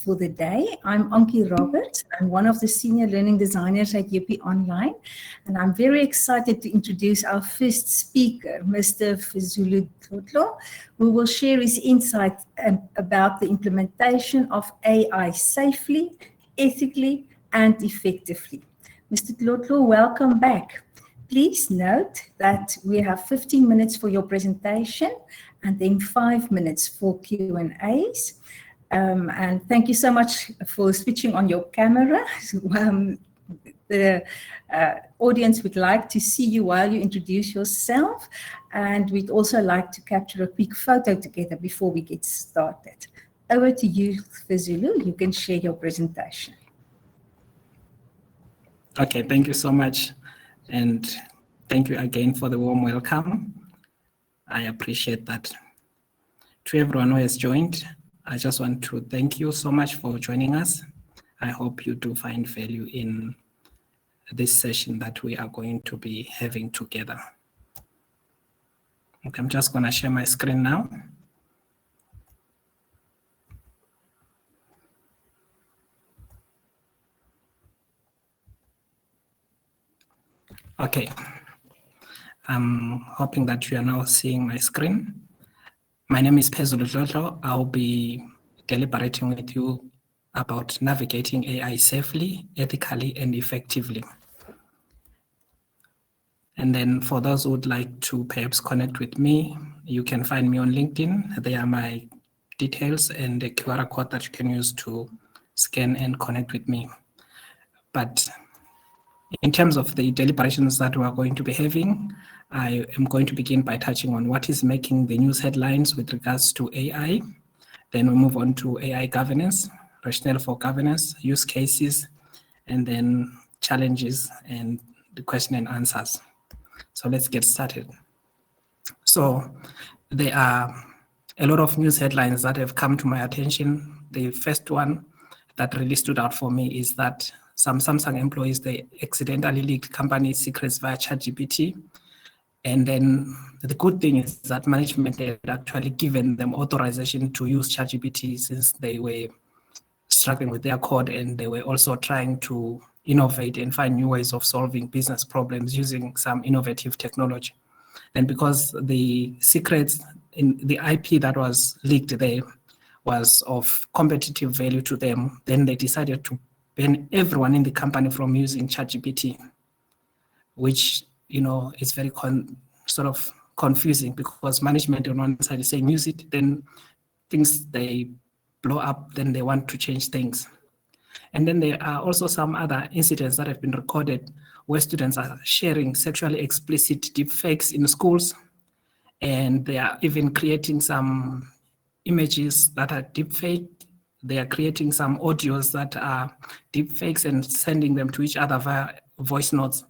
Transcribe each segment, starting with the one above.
for the day. I'm Ankie Roberts. I'm one of the senior learning designers at UP Online, and I'm very excited to introduce our first speaker, Mr. Fezulu Tlotlo, who will share his insight about the implementation of AI safely, ethically, and effectively. Mr. Tlotlo, welcome back. Please note that we have 15 minutes for your presentation and then 5 minutes for Q&As. And thank you so much for switching on your camera. The audience would like to see you while you introduce yourself, and we'd also like to capture a quick photo together before we get started. Over to you, Fezulu. You can share your presentation. Okay, thank you so much. And thank you again for the warm welcome. I appreciate that. To everyone who has joined, I just want to thank you so much for joining us. I hope you do find value in this session that we are going to be having together. Okay, I'm just going to share my screen now. Okay, I'm hoping that you are now seeing my screen. My name is Phezulu Tlotlo. I'll be deliberating with you about navigating AI safely, ethically, and effectively. And then for those who would like to perhaps connect with me, you can find me on LinkedIn. There are my details and the QR code that you can use to scan and connect with me. But in terms of the deliberations that we are going to be having, I am going to begin by touching on what is making the news headlines with regards to AI. Then we move on to AI governance, rationale for governance, use cases, and then challenges and the question and answers. So let's get started. So there are a lot of news headlines that have come to my attention. The first one that really stood out for me is that some Samsung employees, they accidentally leaked company secrets via ChatGPT. And then the good thing is that management had actually given them authorization to use ChatGPT since they were struggling with their code, and they were also trying to innovate and find new ways of solving business problems using some innovative technology. And because the secrets in the IP that was leaked there was of competitive value to them, then they decided to ban everyone in the company from using ChatGPT, which, you know, is very sort of confusing, because management on one side is saying use it, then things they blow up, then they want to change things. And then there are also some other incidents that have been recorded where students are sharing sexually explicit deepfakes in schools, and they are even creating some images that are deepfake. They are creating some audios that are deepfakes and sending them to each other via voice notes,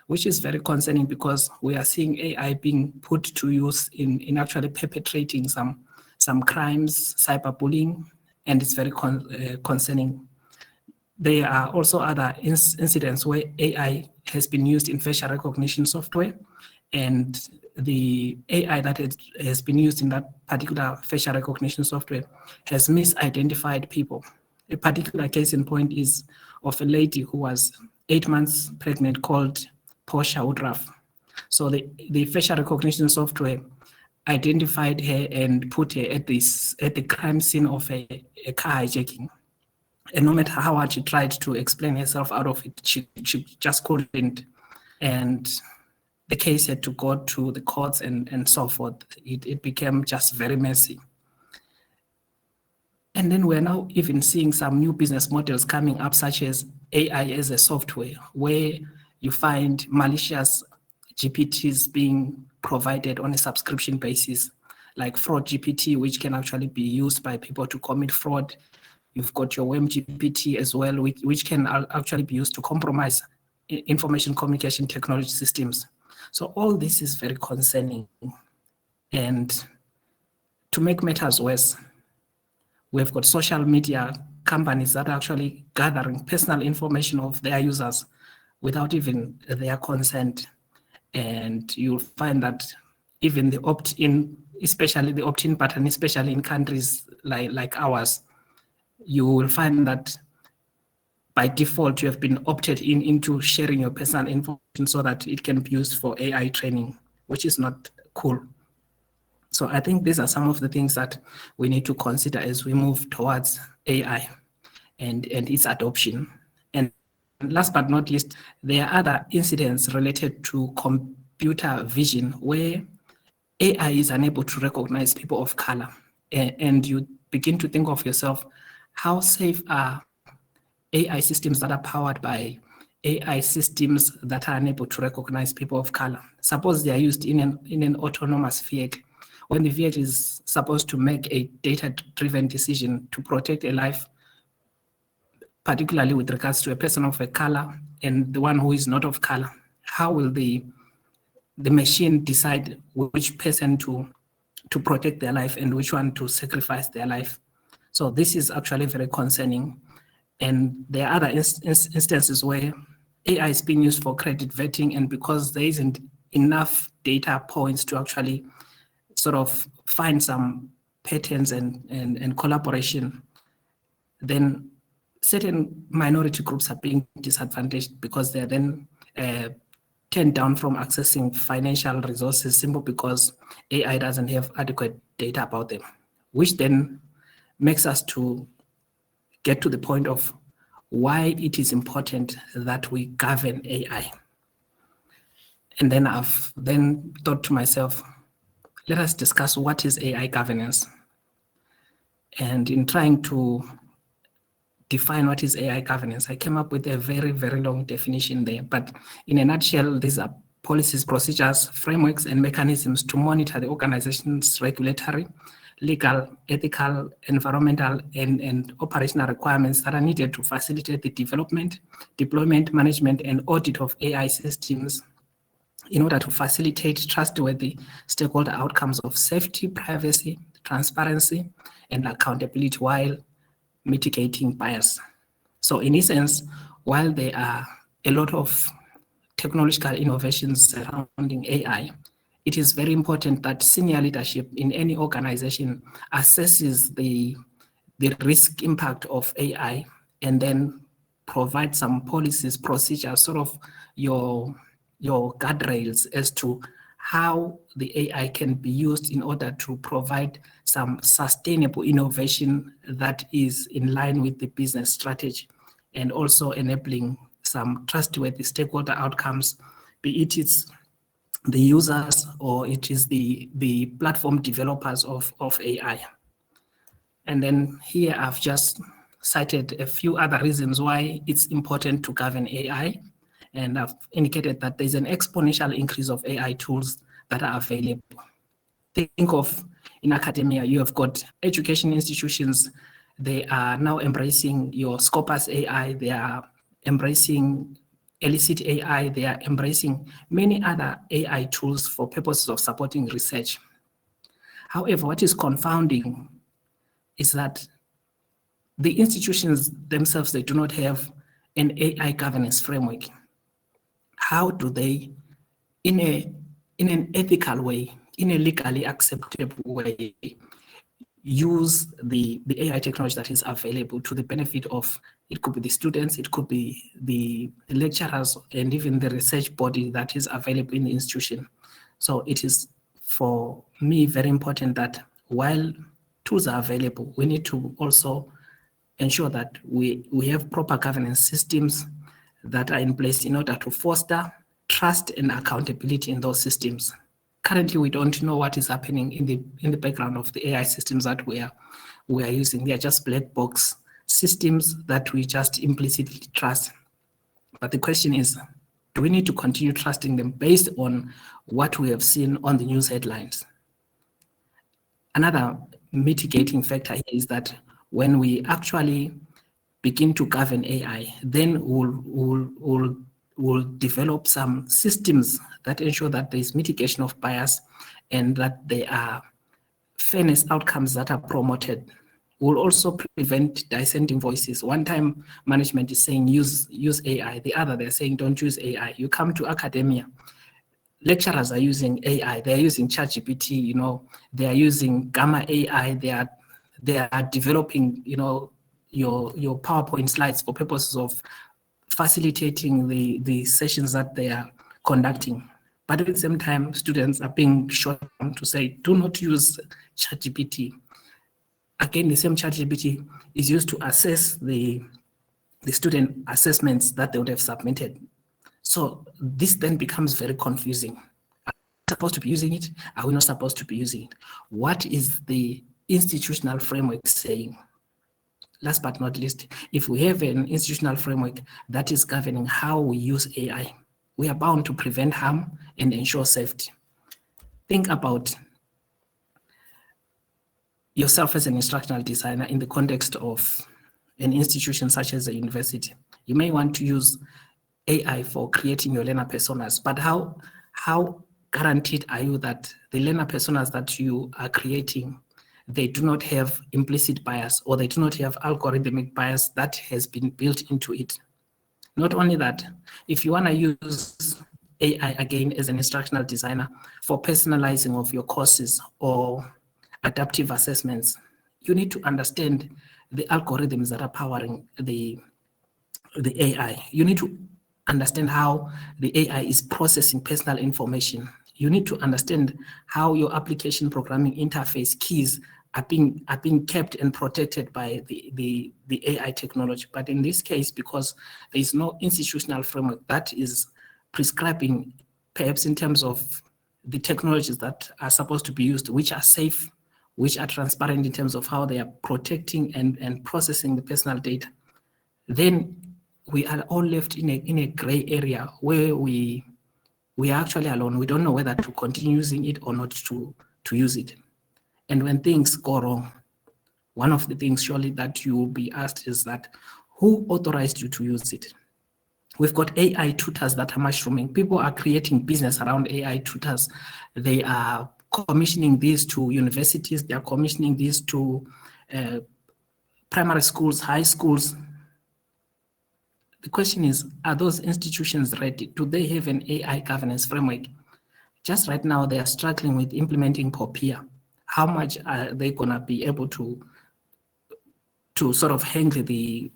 which is very concerning, because we are seeing AI being put to use in actually perpetrating some crimes, cyberbullying, and it's very concerning. There are also other incidents where AI has been used in facial recognition software, and the AI that has been used in that particular facial recognition software has misidentified people. A particular case in point is of a lady who was 8 months pregnant called Portia Woodruff. So the facial recognition software identified her and put her at the crime scene of a car hijacking. And no matter how hard she tried to explain herself out of it, she just couldn't. And the case had to go to the courts and so forth. It became just very messy. And then we're now even seeing some new business models coming up, such as AI as a software, where you find malicious GPTs being provided on a subscription basis, like Fraud GPT, which can actually be used by people to commit fraud. You've got your WEM GPT as well, which can actually be used to compromise information communication technology systems. So all this is very concerning. And to make matters worse, we've got social media companies that are actually gathering personal information of their users without even their consent. And you'll find that even the opt-in, especially the opt-in button, especially in countries like ours, you will find that by default, you have been opted into sharing your personal information so that it can be used for AI training, which is not cool. So I think these are some of the things that we need to consider as we move towards AI and its adoption. And last but not least, there are other incidents related to computer vision where AI is unable to recognize people of color. And you begin to think of yourself, how safe are AI systems that are powered by AI systems that are unable to recognize people of color? Suppose they are used in an autonomous vehicle. When the vehicle is supposed to make a data-driven decision to protect a life, particularly with regards to a person of a color and the one who is not of color, how will the machine decide which person to protect their life and which one to sacrifice their life? So this is actually very concerning. And there are other instances where AI is being used for credit vetting, and because there isn't enough data points to actually sort of find some patterns and collaboration, then certain minority groups are being disadvantaged because they're then turned down from accessing financial resources simply because AI doesn't have adequate data about them, which then makes us to get to the point of why it is important that we govern AI. And then I've then thought to myself, let us discuss what is AI governance. And in trying to define what is AI governance, I came up with a very, very long definition there. But in a nutshell, these are policies, procedures, frameworks, and mechanisms to monitor the organization's regulatory, legal, ethical, environmental, and operational requirements that are needed to facilitate the development, deployment, management, and audit of AI systems in order to facilitate trustworthy stakeholder outcomes of safety, privacy, transparency, and accountability while mitigating bias. So in essence, while there are a lot of technological innovations surrounding AI, it is very important that senior leadership in any organization assesses the risk impact of AI and then provide some policies, procedures, sort of your guardrails as to how the AI can be used in order to provide some sustainable innovation that is in line with the business strategy and also enabling some trustworthy stakeholder outcomes, be it it's the users or it is the platform developers of AI. And then here I've just cited a few other reasons why it's important to govern AI. And I've indicated that there's an exponential increase of AI tools that are available. Think of in academia, you have got education institutions, they are now embracing your Scopus AI, they are embracing Elicit AI, they are embracing many other AI tools for purposes of supporting research. However, what is confounding is that the institutions themselves, they do not have an AI governance framework. How do they, in an ethical way, in a legally acceptable way, use the AI technology that is available to the benefit of, it could be the students, it could be the lecturers, and even the research body that is available in the institution. So it is, for me, very important that while tools are available, we need to also ensure that we have proper governance systems that are in place in order to foster trust and accountability in those systems. Currently, we don't know what is happening in the background of the AI systems that we are using. They are just black box systems that we just implicitly trust. But the question is, do we need to continue trusting them based on what we have seen on the news headlines? Another mitigating factor is that when we actually begin to govern AI, then we'll develop some systems that ensure that there is mitigation of bias and that there are fairness outcomes that are promoted. We'll also prevent dissenting voices. One time management is saying use AI, the other they're saying don't use AI. You come to academia, lecturers are using AI, they're using ChatGPT, they are using Gamma AI, they are developing, your PowerPoint slides for purposes of facilitating the sessions that they are conducting. But at the same time, students are being shot down to say, do not use ChatGPT. Again, the same ChatGPT is used to assess the student assessments that they would have submitted. So this then becomes very confusing. Are we supposed to be using it? Are we not supposed to be using it? What is the institutional framework saying? Last but not least, if we have an institutional framework that is governing how we use AI, we are bound to prevent harm and ensure safety. Think about yourself as an instructional designer in the context of an institution such as a university. You may want to use AI for creating your learner personas, but how guaranteed are you that the learner personas that you are creating, they do not have implicit bias, or they do not have algorithmic bias that has been built into it? Not only that, if you want to use AI again as an instructional designer for personalizing of your courses or adaptive assessments, you need to understand the algorithms that are powering the AI. You need to understand how the AI is processing personal information. You need to understand how your application programming interface keys are being kept and protected by the AI technology. But in this case, because there is no institutional framework that is prescribing, perhaps in terms of the technologies that are supposed to be used, which are safe, which are transparent in terms of how they are protecting and processing the personal data, then we are all left in a gray area where we are actually alone. We don't know whether to continue using it or not to use it. And when things go wrong, one of the things surely that you will be asked is that, who authorized you to use it? We've got AI tutors that are mushrooming. People are creating business around AI tutors. They are commissioning these to universities. They are commissioning these to primary schools, high schools. The question is, are those institutions ready? Do they have an AI governance framework? Just right now, they are struggling with implementing POPIA. How much are they going to be able to sort of handle the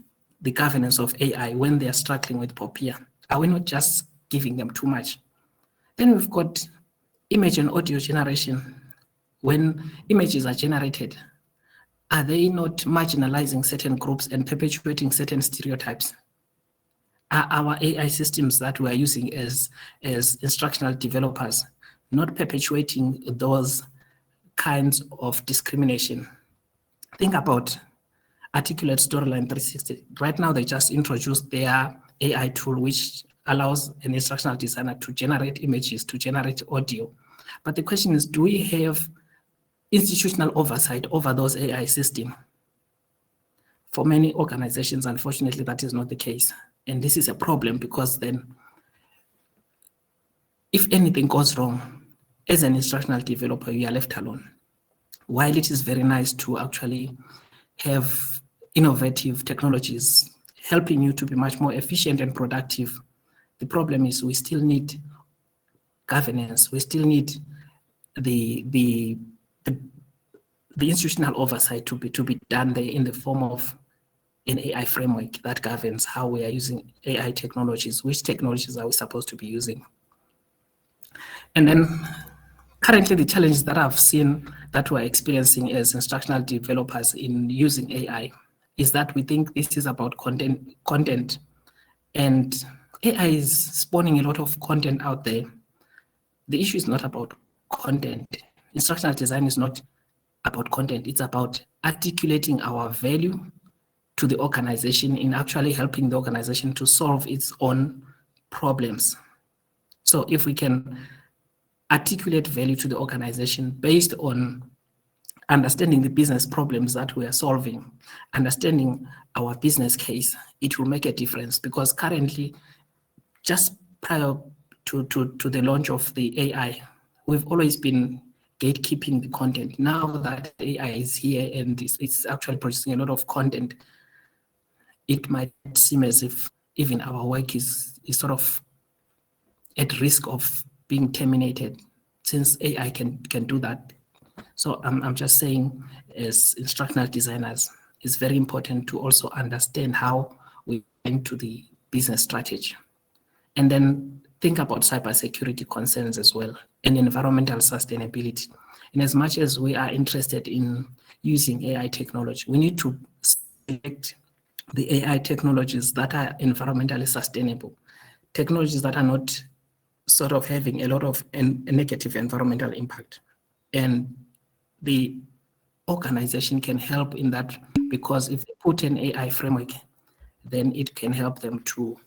governance of AI when they are struggling with POPIA? Are we not just giving them too much? Then we've got image and audio generation. When images are generated, are they not marginalizing certain groups and perpetuating certain stereotypes? Are our AI systems that we are using as instructional developers not perpetuating those kinds of discrimination? Think about Articulate Storyline 360. Right now, they just introduced their AI tool, which allows an instructional designer to generate images, to generate audio. But the question is, do we have institutional oversight over those AI systems? For many organizations, unfortunately, that is not the case. And this is a problem, because then if anything goes wrong, as an instructional developer, you are left alone. While it is very nice to actually have innovative technologies helping you to be much more efficient and productive, the problem is we still need governance. We still need the institutional oversight to be done there in the form of an AI framework that governs how we are using AI technologies. Which technologies are we supposed to be using? And then currently, the challenges that I've seen that we're experiencing as instructional developers in using AI is that we think this is about content, and AI is spawning a lot of content out there. The issue is not about content. Instructional design is not about content. It's about articulating our value to the organization in actually helping the organization to solve its own problems. So if we can articulate value to the organization based on understanding the business problems that we are solving, understanding our business case, it will make a difference. Because currently, just prior to the launch of the AI, we've always been gatekeeping the content. Now that AI is here and it's actually producing a lot of content, it might seem as if even our work is sort of at risk of being terminated, since AI can do that. So I'm just saying, as instructional designers, it's very important to also understand how we into the business strategy. And then think about cybersecurity concerns as well and environmental sustainability. And as much as we are interested in using AI technology, we need to select the AI technologies that are environmentally sustainable, technologies that are not sort of having a lot of a negative environmental impact. And the organization can help in that, because if they put an AI framework, then it can help them to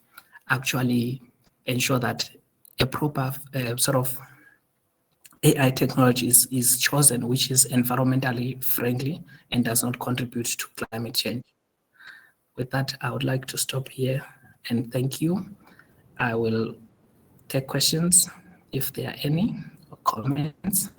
actually ensure that a proper sort of AI technology is chosen, which is environmentally friendly and does not contribute to climate change. With that, I would like to stop here and thank you. I will take questions if there are any, or comments.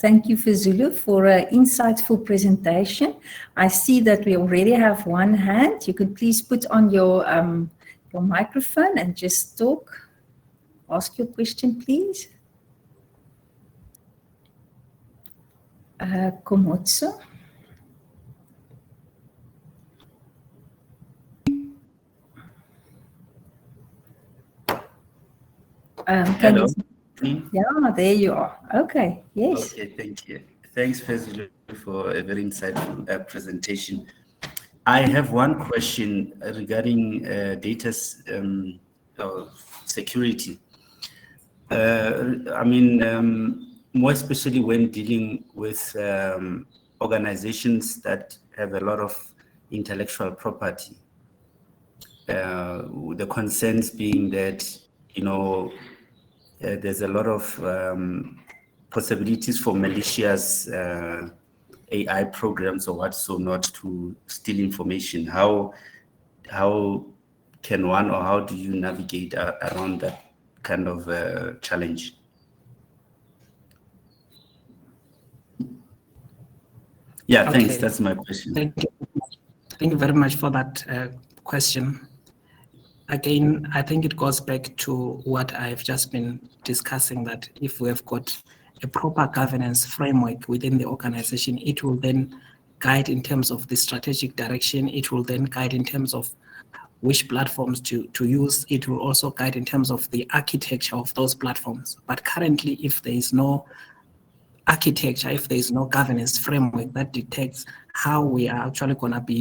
Thank you, Fezulu, for an insightful presentation. I see that we already have one hand. You could please put on your microphone and just talk. Ask your question, please. Komotso. Hello. Yeah, there you are. Okay, yes. Okay, thank you. Thanks, Fezulu, for a very insightful presentation. I have one question regarding data security. I mean, more especially when dealing with organizations that have a lot of intellectual property. The concerns being that, you know, there's a lot of possibilities for malicious AI programs or what so not to steal information. How can one, or how do you navigate around that kind of challenge? Yeah, okay. Thanks. That's my question. Thank you very much for that question. Again, I think it goes back to what I've just been discussing, that if we have got a proper governance framework within the organization, it will then guide in terms of the strategic direction. It will then guide in terms of which platforms to use. It will also guide in terms of the architecture of those platforms. But currently, if there is no architecture, if there is no governance framework that detects how we are actually going to be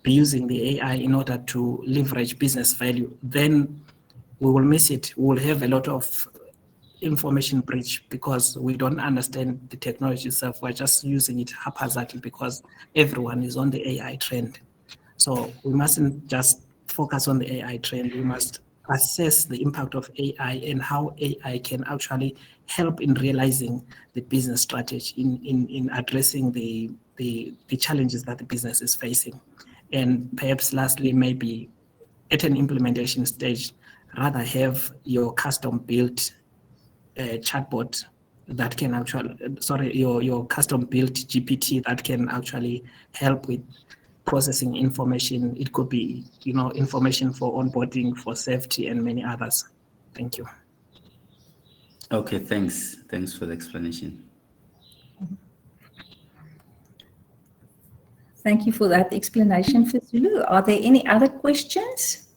using the AI in order to leverage business value, then we will miss it. We will have a lot of information breach because we don't understand the technology itself. We're just using it haphazardly because everyone is on the AI trend. So we mustn't just focus on the AI trend. We must assess the impact of AI and how AI can actually help in realizing the business strategy, in addressing the challenges that the business is facing. And perhaps lastly, maybe at an implementation stage, rather have your custom built chatbot that can actually, your custom built GPT that can actually help with processing information. It could be, information for onboarding, for safety, and many others. Thank you. Okay, thanks. Thanks for the explanation. Thank you for that explanation, Fezulu. Are there any other questions?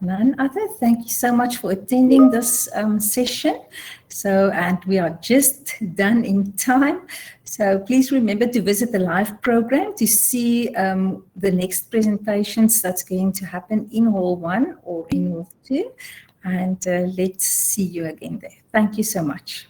None other. Thank you so much for attending this session. And we are just done in time. So please remember to visit the live program to see the next presentations that's going to happen in Hall 1 or in Hall 2. And let's see you again there. Thank you so much.